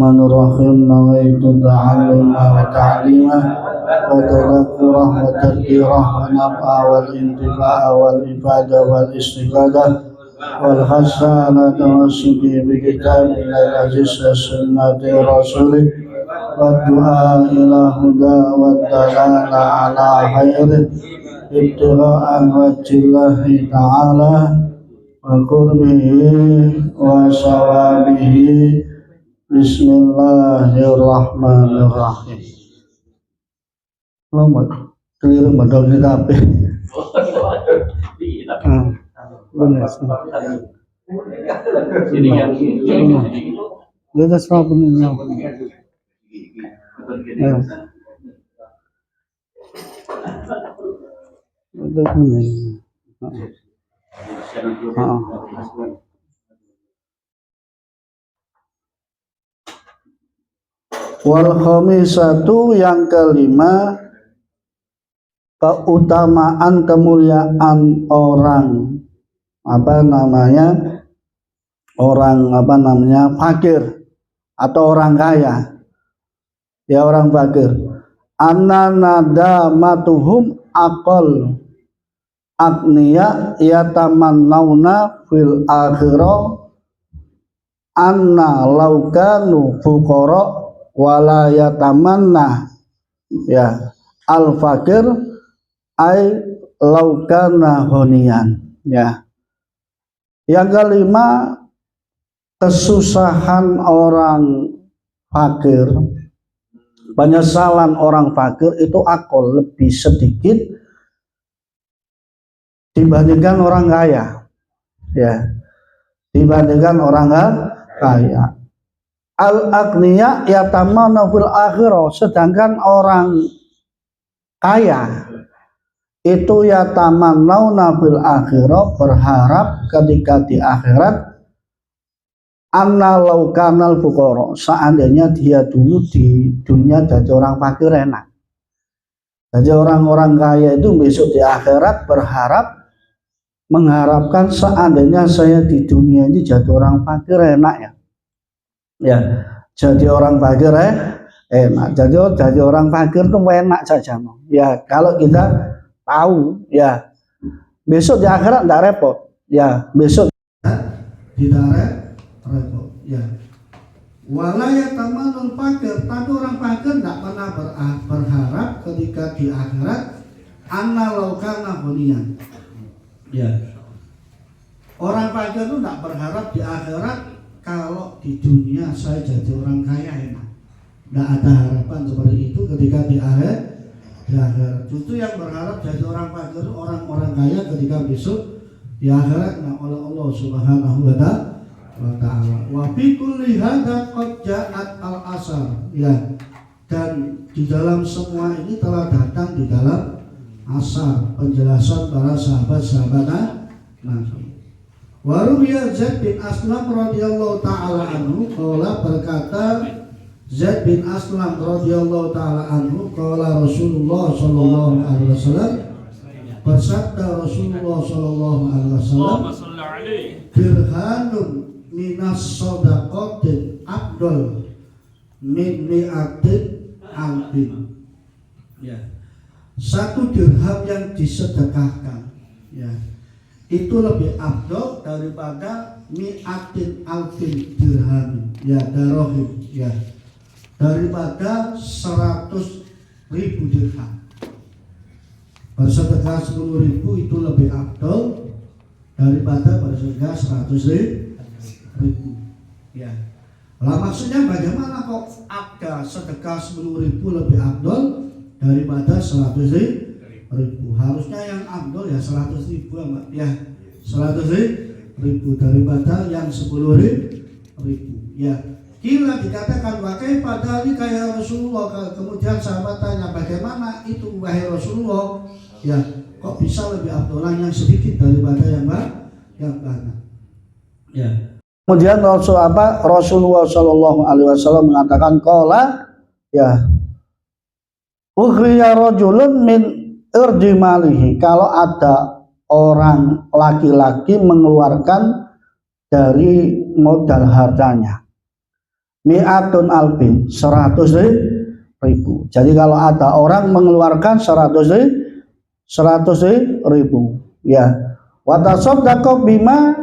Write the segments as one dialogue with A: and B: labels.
A: Rahim nawaitu ta'alluma wa ta'lima wa tadhakkurah wa tadhkirah wa naf'a wal intifa'a wal ifadah wal istifadah wal hasanah tawassudi bi kitabil aziz wa sunnati rasulih wa du'a ila huda wa dalala ala khairih ibtira'an wajhillahi ta'ala wa qurbihi wa sawabihi. Bismillahirrahmanirrahim. Lama keliru modal kita apa? Benar. Kita semua punya. Itu punya. Wal khamisatu yang kelima, keutamaan kemuliaan orang fakir atau orang kaya, ya orang fakir. Anna nadamatuhum aqal agniya yatamannawna fil akhirah anna laukanu fuqara wala yatamanna ya al fakir ay laukana honian. Ya, yang kelima, kesusahan orang fakir, penyesalan orang fakir itu akol lebih sedikit dibandingkan orang kaya, ya, dibandingkan orang kaya. Al-agniya yatamana fil akhirah, sedangkan orang kaya itu yatamannawna fil akhirah, berharap ketika di akhirat anna law kanal fuqara, seandainya dia dulu di dunia jadi orang fakir enak. Jadi orang-orang kaya itu besok di akhirat mengharapkan seandainya saya di dunia ini jadi orang fakir enak ya. Ya, jadi orang fakir enak. Jadi orang fakir itu enak saja. Ya, kalau kita tahu, ya besok di akhirat tidak repot. Ya, besok tidak repot. Ya. Walaya tamanul fakir, tapi orang fakir tidak pernah berharap ketika di akhirat anna laukana hunian. Ya. Orang fakir itu tidak berharap di akhirat kalau di dunia saya jadi orang kaya enak. Tidak ada harapan seperti itu ketika di akhirat. Justru yang berharap jadi orang fakir, orang-orang kaya ketika besok di akhirat oleh Allah Subhanahu wa ta'ala. Wa fi kulli hadza qad ja'at al-asar. Ya. Dan di dalam semua ini telah datang di dalam asar penjelasan para sahabat-sahabat Nabi. Warubiya Zaid bin Aslam radhiyallahu ta'ala anhu qala, berkata Zaid bin Aslam radhiyallahu ta'ala anhu qala Rasulullah sallallahu alaihi wasallam, bersabda Rasulullah sallallahu alaihi wasallam, dirhanun minas shadaqatin afdal min mi'atin alfin. Ya. Satu dirham yang disedekahkan, ya, itu lebih afdal daripada mi'atin alfin dirham, ya, darohim, ya, daripada 100.000 dirham. Bersedekah 10.000 itu lebih afdal daripada bersedekah 100.000. Ya. Lah maksudnya bagaimana kok ada sedekah 10.000 lebih afdal daripada 100.000? Harusnya yang afdal ya 100.000 ya, 100.000 daripada yang 10.000. Ya, kila dikatakan wakai padahal kaya Rasulullah. Kemudian sahabat tanya, bagaimana itu wahai Rasulullah? Ya, kok bisa lebih afdalan yang sedikit daripada yang banyak? Ya. Kemudian Rasulullah Shallallahu Alaihi Wasallam mengatakan qala, ya, ukhriya rajulun min irdi malihi, kalau ada orang laki-laki mengeluarkan dari modal hartanya, mi'atun alfin, 100.000. Jadi kalau ada orang mengeluarkan 100.000, ya, wa tasaddaqo bima,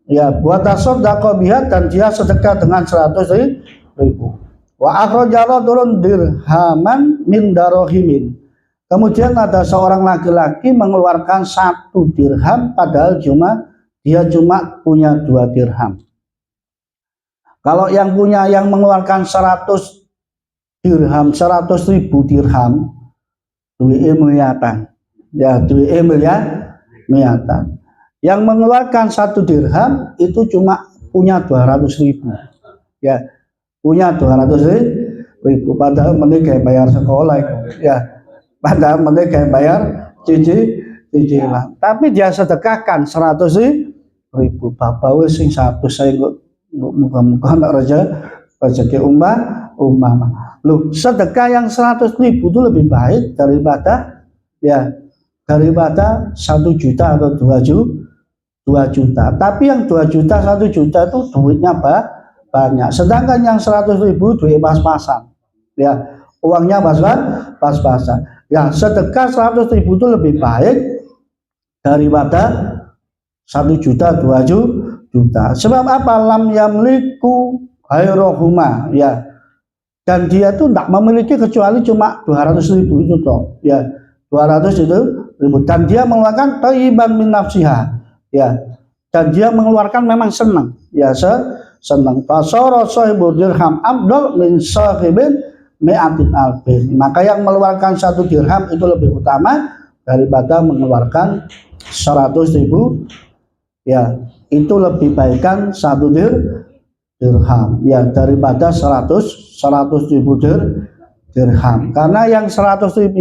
A: ya, wa tasaddaqo biha, dan dia sedekah dengan 100.000. Wa akhraja rajulun dirhaman min darohimin. Kemudian ada seorang laki-laki mengeluarkan 1 dirham, padahal dia cuma punya 2 dirham. Kalau yang mengeluarkan 100 dirham, 100.000 dirham, duit miliatan. Ya, duit miliatan. Yang mengeluarkan 1 dirham itu cuma punya 200.000. Ya, punya 200.000. Padahal mereka bayar sekolah, ya. Padahal mereka bayar cicilan. Tapi dia sedekahkan 100.000. Bapak wis sing 100 saya muka-muka nak rezeki umpama. Loh, sedekah yang 100.000 itu lebih baik daripada 1 juta atau 2 juta. Tapi yang 2 juta, 1 juta itu duitnya banyak. Sedangkan yang 100.000 duit pas-pasan. Ya, uangnya pas-pasan. Ya, sedekah 100.000 itu lebih baik daripada 1 juta, 2 juta. Sebab apa? Lam yamliku ghairahuma, ya. Dan dia tuh tidak memiliki kecuali cuma 200.000 itu toh. Ya, 200 itu ribu. Dan dia mengeluarkan thayyiban min nafsiha, ya. Dan dia mengeluarkan memang senang, ya, senang. Fasara sahibul dirham afdal min sahibin mi'atin alfin. Maka yang mengeluarkan 1 dirham itu lebih utama daripada mengeluarkan 100.000. Ya, itu lebih baikkan 1 dirham, ya, daripada 100.000 dirham. Karena yang 100.000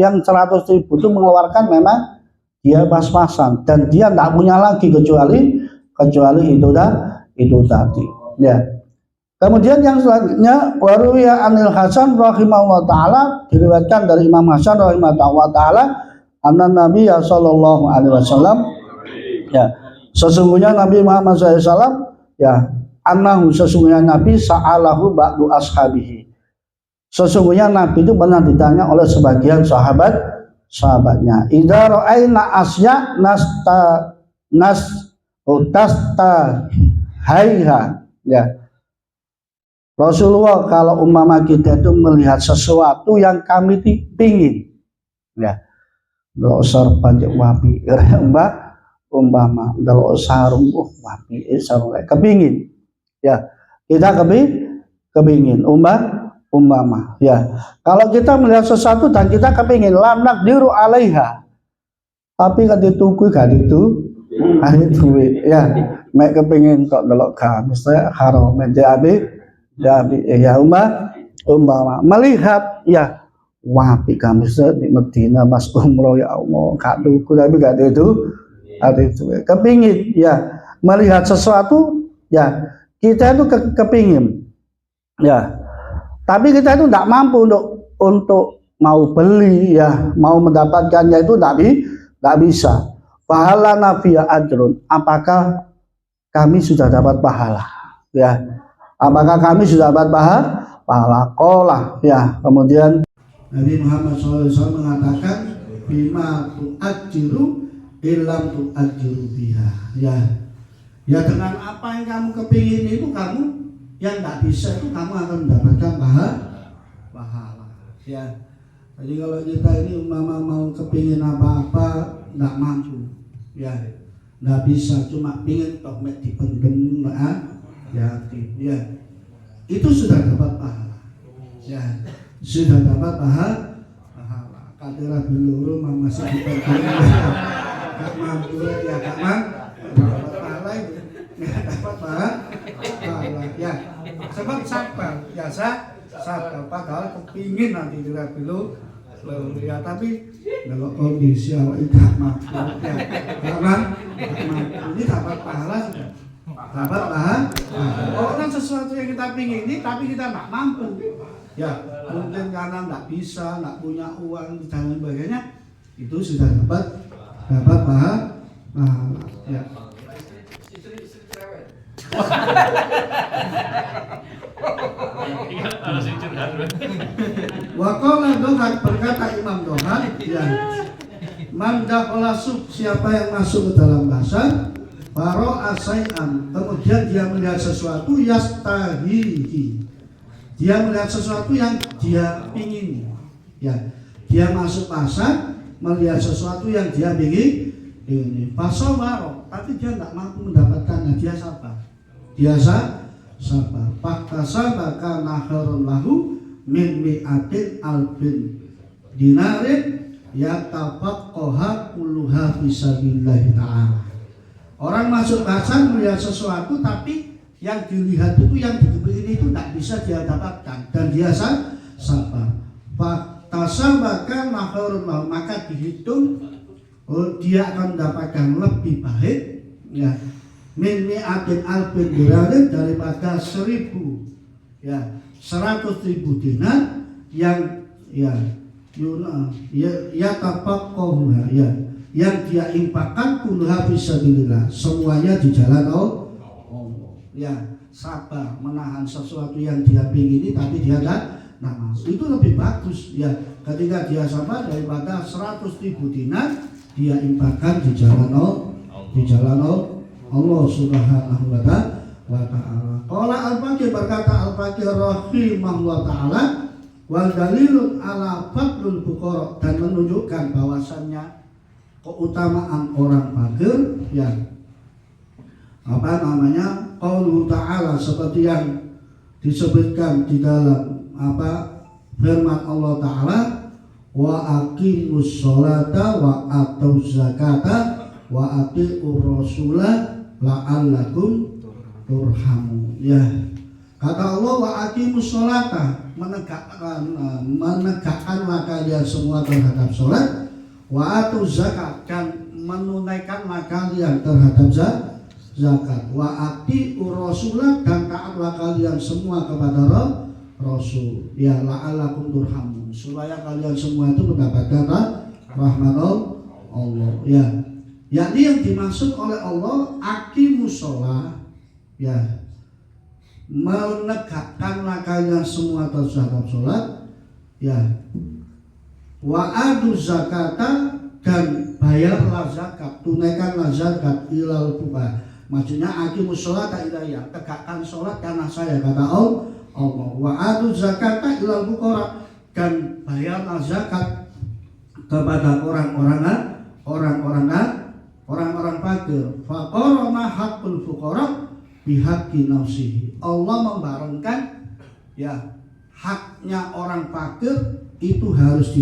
A: itu mengeluarkan memang dia pas-pasan dan dia tidak punya lagi kecuali itu tadi. Ya. Kemudian yang selanjutnya, waruya anil Hasan rahimahullah taala, diriwayatkan dari Imam Hasan rahimahullah taala, anna Nabi sallallahu alaihi wasallam, ya, sesungguhnya Nabi Muhammad SAW, ya, annahu, sesungguhnya Nabi sa'alahu ba'du ashabihi. Sesungguhnya Nabi itu pernah ditanya oleh sebagian sahabatnya, idza ra'aina asya nastasta haiha, ya. Rasulullah, kalau umpama kita itu melihat sesuatu yang kami pingin, ya, kalau sarpan wapi mbak, umpama kalau sarung wapi sarung kepingin, ya, kita kepingin umpama, ya. Kalau kita melihat sesuatu dan kita kepingin, lanak diru alaiha, tapi kan ditunggu gak itu ya, mek kepingin kok delok gamis haram menjadi. Ya, umpama melihat, ya, wapi kami di Medina mas umroh, ya Allah, kak duku tapi gak itu kepingin, ya, melihat sesuatu, ya, kita itu kepingin, ya, tapi kita itu tidak mampu untuk mau beli, ya, mau mendapatkannya itu tidak bisa. Pahala nafiya ajrun, apakah kami sudah dapat pahala, ya? Apakah kami sudah dapat pahala? Qolah, ya. Kemudian Nabi Muhammad SAW mengatakan, bima tu'ajiru ilam tu'ajiru biha, ya. Ya, dengan apa yang kamu kepingin itu, kamu yang tidak bisa itu kamu akan mendapatkan pahala, ya. Jadi kalau kita ini umpama mau kepingin apa-apa tidak mampu, ya, tidak bisa, cuma pingin tok mek dipendem, ya, itu sudah dapat pahala, ya, sudah dapat pahala. Kadera beluru masih dipendem, gak mampu, ya, gak mampu dapat pahala, nggak dapat pahala, ya. Sebab sabar, ya, sabar, padahal kepingin nanti kadera beluru, ya, tapi kalau kondisi awak gak mampu, ya, gak mampu, ini dapat pahala sudah. Dapat orang sesuatu yang kita pingin tapi kita nggak mampu, ya, mungkin karena nggak bisa, nggak punya uang dan sebagainya, itu sudah dapat pahala, ya. Waqala Dohak, berkata Imam Dohak, ya, man dakhala siapa yang masuk ke dalam pasar, faro asai'an, kemudian dia melihat sesuatu yastahihi, dia melihat sesuatu yang dia ingini, ya, dia masuk pasar melihat sesuatu yang dia ingin ini fasawaro, tapi dia tidak mampu mendapatkannya, dia sabar, sabar. Faktasaba kana khairun lahu min mi'atin albin dinarin yatafaqqaha kulluha fisabilillah ta'ala. Orang masuk pasar melihat sesuatu, tapi yang dilihat itu, yang dibeli itu tidak bisa dia dapatkan, dan dia sabar. Faktasaba kana khairun lahu, maka dihitung dia akan mendapatkan lebih baik, ya, min mi'atin albin dinarin, daripada 1.000 dinar yang tapaqqaha, yang dia infakkan kulluha fisabilillah, semuanya di jalan Allah. Ya, sabar menahan sesuatu yang dia ingini tapi dia enggak itu lebih bagus, ya, ketika dia sabar daripada 100.000 dinar dia infakkan di jalan Allah Subhanahu wa ta'ala. Qala Al-Faqih, berkata Al-Faqih rahimahullah ta'ala, wal dalilun ala fadlul fuqara, dan menunjukkan bahwasannya keutamaan orang fakir, ya, qauluhu ta'ala, seperti yang disebutkan di dalam firman Allah ta'ala, wa aqimus sholata wa atuz zakata wa atiur rasulah la'allakum turhamun. Ya, kata Allah, wa aqimus sholata, menegakkanlah kalian semua terhadap sholat, wa atuz zakat, dan menunaikanlah kalian terhadap zakat, wa atiur rasulah, dan taatlah kalian semua kepada Rasul, ya, la'allakum turhamun, supaya kalian semua itu mendapatkan rahmat Allah, ya. Yakni yang dimaksud oleh Allah aqimus sholah, ya, menegakkanlah kalian semua terhadap sholat, ya, wa aduz zakata, dan bayarlah zakat, tunaikanlah zakat ilal fuqara. Maksudnya aqimus sholata ilayya, tegakkan sholat karena saya, kata Allah. Wa aduz zakata ilal fuqara, dan bayarlah zakat kepada orang-orang fakir. Faqarana haqqul fuqara bihaqqi nafsihi. Allah membarengkan, ya, haknya orang fakir itu harus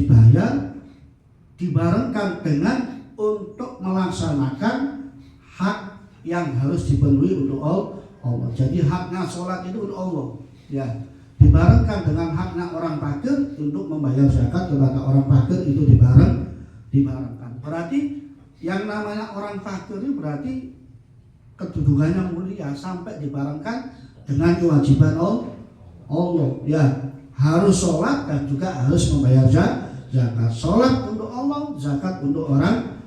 A: dibarengkan dengan untuk melaksanakan hak yang harus dipenuhi untuk Allah. Jadi haknya sholat itu untuk Allah, ya, dibarengkan dengan haknya orang fakir untuk membayar zakat kepada orang fakir, itu dibarengkan. Berarti yang namanya orang fakir itu berarti kedudukannya mulia sampai dibarengkan dengan kewajiban Allah, ya, harus sholat dan juga harus membayar zakat. Sholat untuk Allah, zakat untuk orang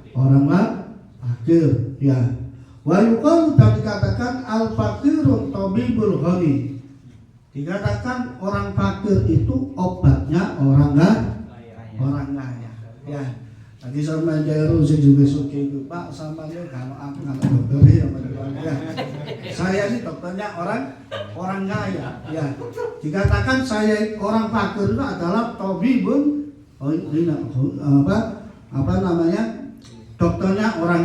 A: fakir, ya. Wa yuqalu, dan dikatakan al fakirun tabibul ghani, dikatakan orang fakir itu obatnya orang kaya, ya. Tadi sama Jairu juga suka itu, Pak, samanya kalau aku nggak dokter ya, saya ini dokternya orang kaya, ya. Dikatakan saya orang fakir itu adalah tabibun, dokternya orang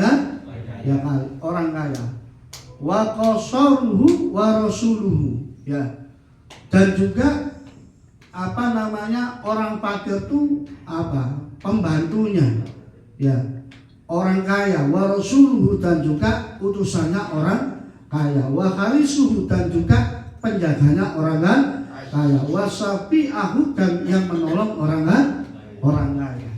A: kaya. Wa qasaruhu wa rasuluhu, ya. Dan juga orang fakir itu pembantunya, ya, orang kaya, wa rasuluhu, dan juga utusannya orang kaya, wa kharisuhu, dan juga penjaganya orang kaya, wa safi'ahu, dan yang menolong orang kaya.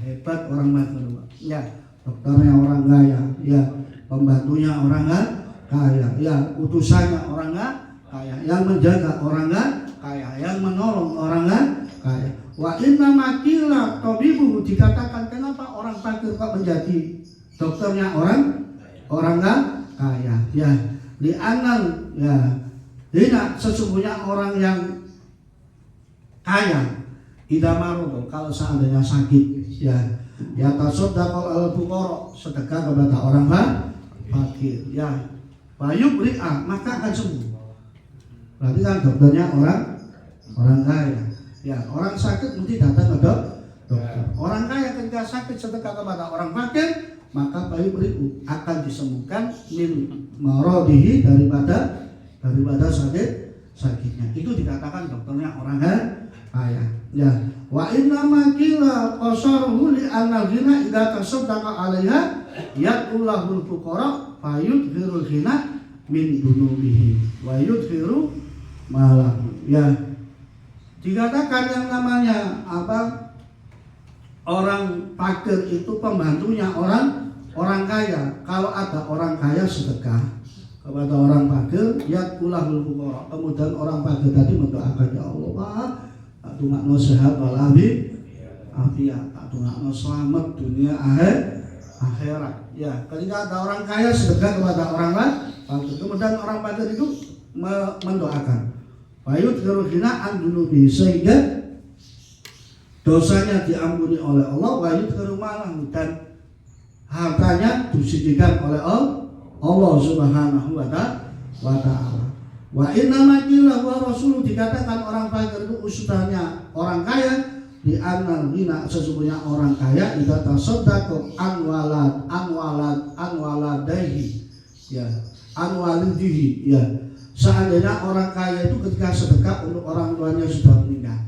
A: Hebat orang fakir, ya, dokternya orang kaya, ya, pembantunya orang kaya, ya, utusannya orang kaya, yang menjaga orang kaya, yang menolong orang kaya. Wa inna makila tabibuhu, dikatakan kenapa orang fakir kok menjadi dokternya orang kaya, ya, li'anal, ya, tidak, sesungguhnya orang yang kaya idamarodo kalau seandainya sakit ya tasoddaqo al-fuqara, sedekah kepada orang fakir ya bayub ri'a, maka akan sembuh. Berarti kan dokternya orang kaya ya, orang sakit mesti datang ke dokter. Orang kaya ketika sakit sedekah kepada orang fakir, maka bayub ri'u akan disembuhkan min maradihi, daripada sakitnya. Itu dikatakan dokternya orang kaya ya. Wa inna ma qila qasaruhu li anna ghina idza tasaddaqa 'alaiha yaqulul fuqara fayudhirul ghina min dunubihi wa yudhiru malahu ya. Dikatakan yang namanya orang fakir itu pembantunya orang kaya. Kalau ada orang kaya sedekah kepada orang fakir, yaqulul fuqara, kemudian orang fakir tadi mendoakan, ya Allah Pak, tak tungakno sehat walafiat, tak tungakno selamat dunia akhirat. Ya, ketika ada orang kaya sedekah kepada orang fakir, kemudian orang fakir itu mendoakan, bayut keruhina andunubi, sehingga dosanya diampuni oleh Allah, bayut kerumalah, dan hartanya disucikan oleh Allah Subhanahu wa ta'ala. Wa inna makillah wa rasuluh, dikatakan orang fakir itu usutanya orang kaya, di annal ghina, sesungguhnya orang kaya idza tasaddaqu anwaladaihi ya, anwalidihi ya. Seandainya orang kaya itu ketika sedekah untuk orang tuanya sudah meninggal,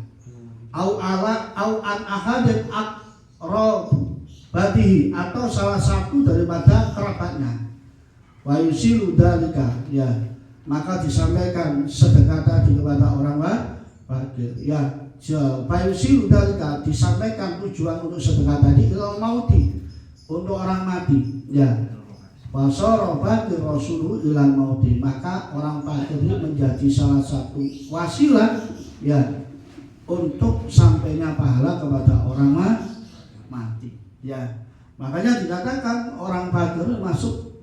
A: au an ahadin aqrabatihi, atau salah satu daripada kerabatnya, wa yusilu dalika ya, maka disampaikan sedekah tadi kepada orang fakir ya. Fayusilu dalika, disampaikan tujuan untuk sedekah tadi ilal mauti, untuk orang mati ya. Wasara fakir rasuluh ilal mauti, maka orang fakir ini menjadi salah satu wasilah ya untuk sampainya pahala kepada orang mati ya. Makanya dikatakan orang fakir masuk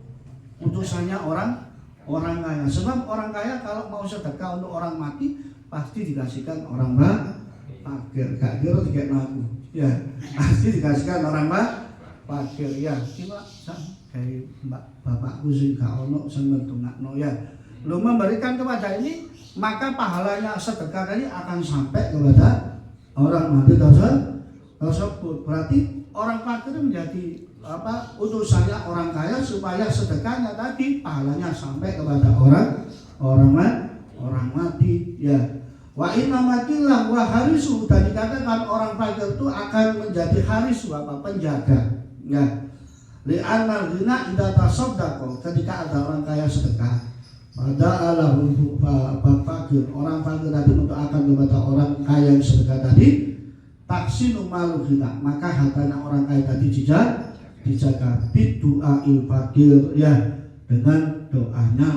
A: utusannya orang kaya. Sebab orang kaya kalau mau sedekah untuk orang mati pasti dikasihkan orang fakir. Gak kira dikasih aku ya, pasti dikasihkan orang fakir ya. Coba kayak bapakku sih gak ono sing ndongakno ya. Lu memberikan kepada ini, maka pahalanya sedekah tadi akan sampai kepada orang mati tersebut. Berarti orang fakir menjadi utusannya orang kaya supaya sedekahnya tadi pahalanya sampai kepada orang mati ya. Wa inna makillah wa harisu, dan dikatakan orang fakir itu akan menjadi harisu, penjaga ya. Li annal ghina idza tasaddaqa, ketika ada orang kaya sedekah, pada alahu fakir, orang fakir tadi mendoakan kepada orang kaya yang sedekah tadi, taksinu malu ghina, maka hartanya orang kaya tadi dijaga bidu'ail fakir ya, dengan doanya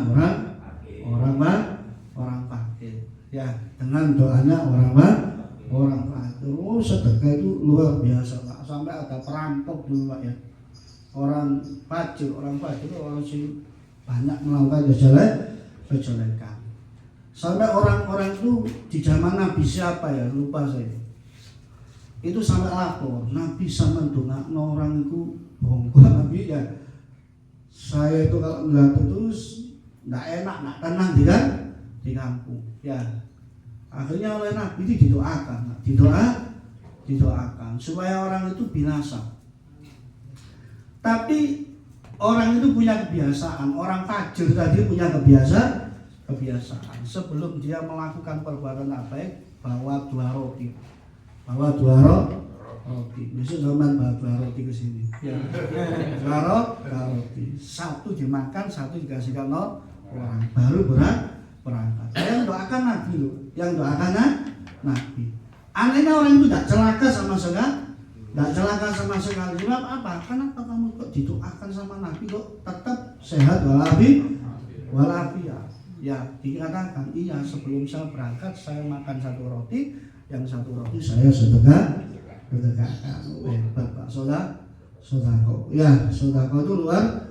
A: orang fakir ya, dengan doanya orang fakir. Oh, sedekah itu luar biasa Pak, sampai ada perampok dulu Pak ya, orang fakir orang sih banyak melakukan kejelekan. Sampai orang-orang itu di zaman Nabi siapa ya, lupa saya, itu sampai lapor Nabi sama ndongakno orang itu bongkok Nabi ya. Saya itu kalau melihat terus nggak enak, nggak tenang di kampung ya. Akhirnya oleh Nabi itu didoakan supaya orang itu binasa. Tapi orang itu punya kebiasaan, orang fajir tadi punya kebiasaan sebelum dia melakukan perbuatan baik, bawa dua roti. Besok zaman bawa dua roti ke sini. Ya. Dua roti. Satu dimakan, satu dikasihkan orang, baru berangkat. Yang doakan Nabi loh, Nabi. Anehnya orang itu tidak celaka sama sekali. Sebab apa? Kenapa kamu kok didoakan sama Nabi kok tetap sehat walafiat? Ya, dikatakan iya, sebelum saya berangkat saya makan satu roti, yang satu roti saya sedekahkan. Bapak sodako. Ya, sodako itu luar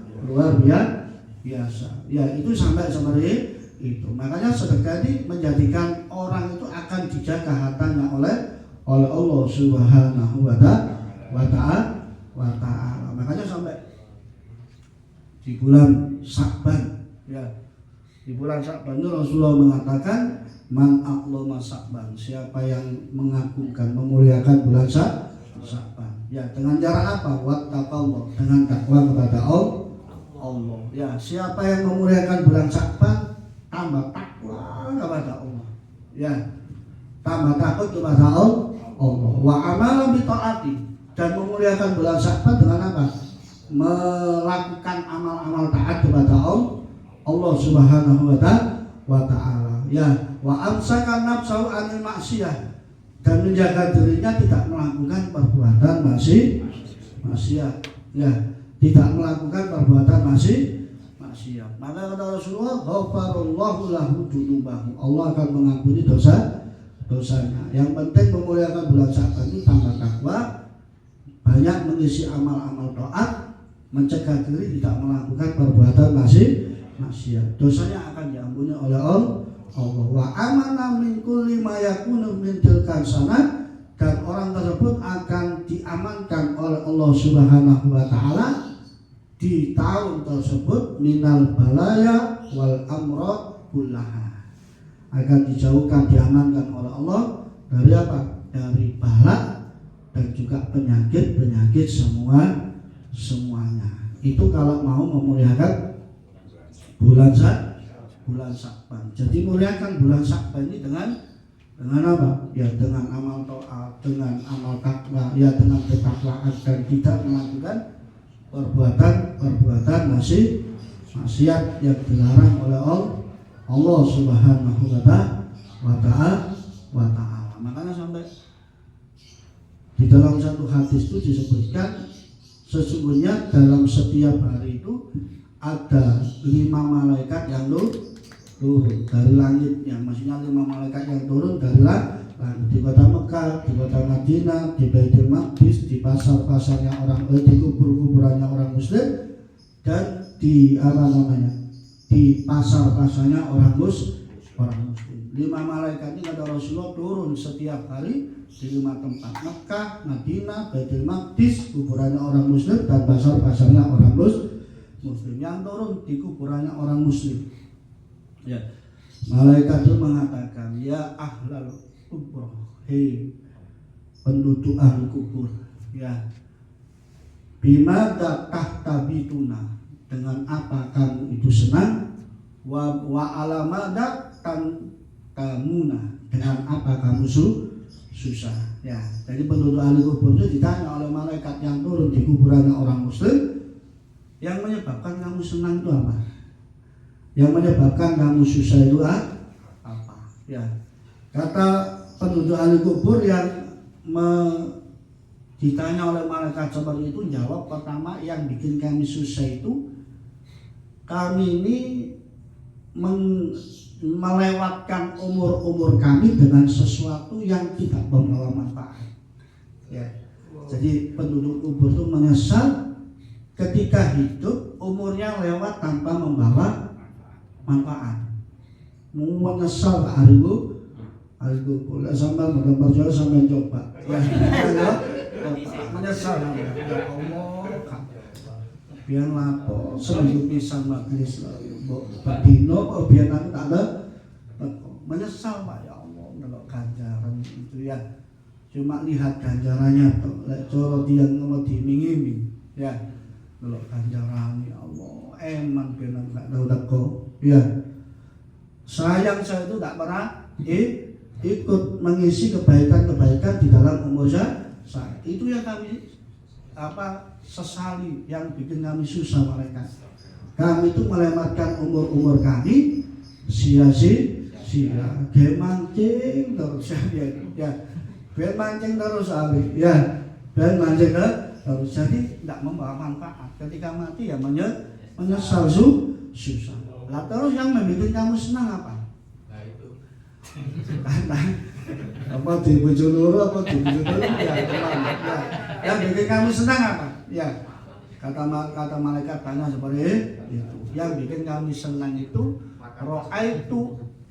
A: biasa. Ya, itu sampai seperti itu. Makanya sedekah ini menjadikan orang itu akan dijaga hartanya oleh Allah Subhanahu wa ta'ala. Makanya sampai di bulan Sya'ban, ya, di bulan Sya'ban itu Rasulullah mengatakan man aqlama Sya'ban, siapa yang mengagungkan memuliakan bulan Sya'ban, ya, dengan cara apa? Wattaqallah, dengan takwa kepada Allah. Ya, siapa yang memuliakan bulan Sya'ban tambah takwa kepada Allah, ya, tambah takut kepada Allah. Wa amala bi taati, dan memuliakan bulan Sya'ban dengan apa? Melakukan amal-amal taat kepada Allah Subhanahu wa ta'ala. Ya, wa amsaka nafsahu anil maksiyah, dan menjaga dirinya tidak melakukan perbuatan maksiat. Ya, tidak melakukan perbuatan maksiat. Maka kata Rasulullah, ghafarallahu lahu dzunubahu, Allah akan mengampuni dosanya. Yang penting memuliakan bulan Sya'ban itu tambah takwa, banyak mengisi amal-amal taat, mencegah diri tidak melakukan perbuatan maksiat. Dosanya akan diampuni oleh Allah. Wa amana min kulli ma yakunu min tilkan sanah, dan orang tersebut akan diamankan oleh Allah Subhanahu wa ta'ala di tahun tersebut minal balaya wal amrad kullaha, akan dijauhkan, diamankan oleh Allah dari apa? Dari bala dan juga penyakit semuanya. Itu kalau mau memuliakan bulan Sya'ban. Jadi muliakan bulan Sya'ban ini dengan apa? Ya, dengan amal taat, dengan amal takwa, ya, dengan ketakwaan, dan tidak melakukan perbuatan maksiat yang dilarang oleh Allah Subhanahu wa ta'ala. Makanya sampai di dalam satu hadis itu disebutkan sesungguhnya dalam setiap hari itu ada 5 malaikat yang turun dari langitnya. Maksudnya 5 malaikat yang turun dari langit, di kota Mekah, di kota Madinah, di Baitul Maqdis, di pasar-pasarnya orang, di kubur-kuburannya orang Muslim, dan di di pasar-pasarnya orang Muslim. 5 malaikat ini kata Rasulullah turun setiap hari di 5 tempat: Mekah, Madinah, Baitul Maqdis, kuburannya orang Muslim, dan pasar-pasarnya orang Muslim. Yang turun di kuburannya orang Muslim, ya, malaikat itu mengatakan, ya ahlal kubur, hei penduduk ahli kubur, ya, bimada tahtabituna, dengan apa kamu itu senang, wa alamada tamuna, dengan apa kamu susah. Ya, jadi penduduk ahli kubur itu ditanya oleh malaikat yang turun di kuburannya orang Muslim, yang menyebabkan kamu senang itu apa? Yang menyebabkan kamu susah itu apa? Ya, kata penduduk ahli kubur yang ditanya oleh malaikat seperti itu, jawab pertama, yang bikin kami susah itu kami ini melewatkan umur kami dengan sesuatu yang tidak membawa manfaat. Ya, jadi penduduk kubur itu menyesal ketika hidup umurnya lewat tanpa membawa manfaat. Menyesal ahli kubur, sampai benar jauh sampai coba. Ya, menyesal, ya Allah, biar lapo seminggu pisan majelis bedino, biar aku tak ada. Menyesal Pak, ya Allah, kalau ganjaran itu, ya, cuma lihat ganjarannya tuh, coro dia ngomong diiming-iming, ya, kalau ganjaran, ya Allah, eman benar nggak tahu teko, ya. Sayang saya itu tak pernah ikut mengisi kebaikan-kebaikan di dalam umur saya. Itu yang kami sesali, yang bikin kami susah mereka. Kami itu melewatkan umur kami sia-sia, mancing terus, ya, biar mancing terus, ya, biar mancing terus, jadi tidak membawa manfaat. Ketika mati ya menyesal susah. Lah terus yang membuat kamu senang apa? Nah itu. Apa di bojo loro, apa di bojo telu, ya, yang bikin kamu senang apa? Ya, kata malaikat tanya seperti itu. Yang bikin kami senang itu Ra'aitu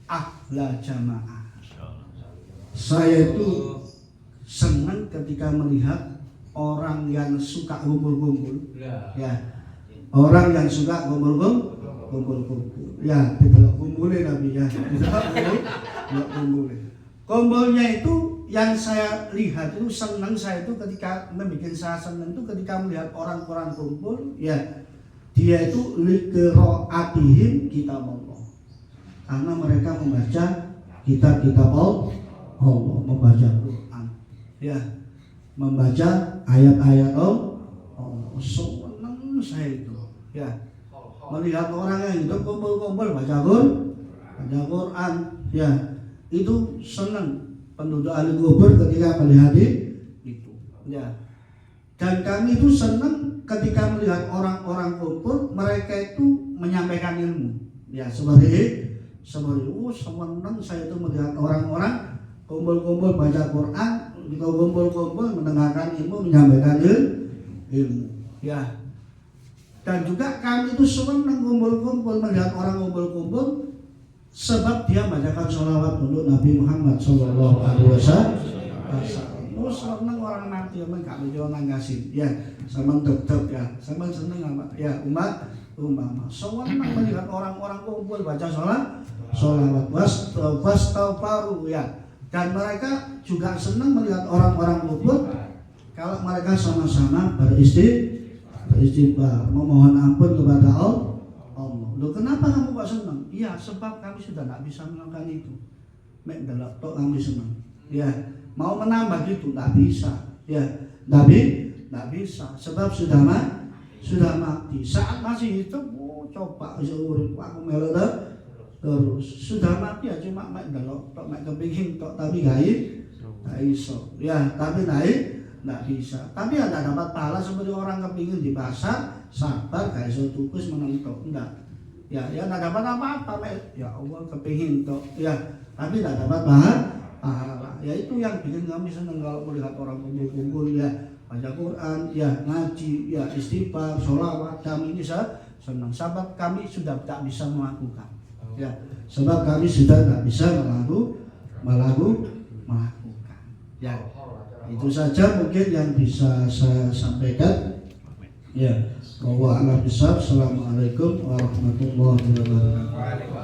A: ahla jamaah. Saya itu senang ketika melihat orang yang suka kumpul-kumpul. Ya. Orang yang suka kumpul-kumpul. Ya, ditelok kumpulin Nabi ya. Ditelok kumpulin. Kumpulnya itu yang saya lihat itu senang saya itu ketika membuat saya senang itu ketika melihat orang-orang kumpul ya dia itu liqra'atihim kitab Allah karena mereka membaca kitab-kitab Allah membaca Quran ya membaca ayat-ayat Allah senang saya itu ya melihat orang yang hidup kumpul-kumpul baca Quran ya itu senang penduduk ahli kubur ketika melihat itu ya dan kami itu senang ketika melihat orang-orang kumpul mereka itu menyampaikan ilmu ya seperti senang saya itu melihat orang-orang kumpul-kumpul baca Quran kumpul-kumpul mendengarkan ilmu menyampaikan ilmu ya dan juga kami itu senang kumpul-kumpul melihat orang kumpul-kumpul sebab dia bacakan sholawat untuk Nabi Muhammad Sallallahu Alaihi Wasallam. Senang orang mati emang gak bisa nangasin, ya, senang deg-deg ya, senang apa, ya umat. Senang melihat orang-orang kumpul baca sholawat, wastaghfaru ya, dan mereka juga senang melihat orang-orang kumpul kalau mereka sama-sama beristighfar, memohon ampun kepada Allah. Loh kenapa kamu kok senang? Iya sebab kami sudah tidak bisa melakukan itu. Mek delok tok kami senang. Ya mau menambah gitu tidak bisa. Ya tidak bisa sebab sudah mati. Saat masih hidup coba urip aku melu terus sudah mati ya cuma mek delok tok mek kepingin tok tapi gak iso. Ya tapi tidak bisa. Tapi tidak dapat pahala seperti orang kepingin di pasar sabar gak iso tukus menang tok enggak. Ya tidak dapat apa-apa, ya Allah kepingin toh, ya tapi tidak dapat pahala. Ya itu yang bikin kami senang kalau melihat orang kumpul-kumpul ya baca Quran, ya ngaji, ya istighfar, sholawat. Kami ini senang. Sebab kami sudah tak bisa melakukan, ya sebab kami sudah tak bisa melakukan. Ya itu saja mungkin yang bisa saya sampaikan. Ya. Assalamualaikum warahmatullahi wabarakatuh.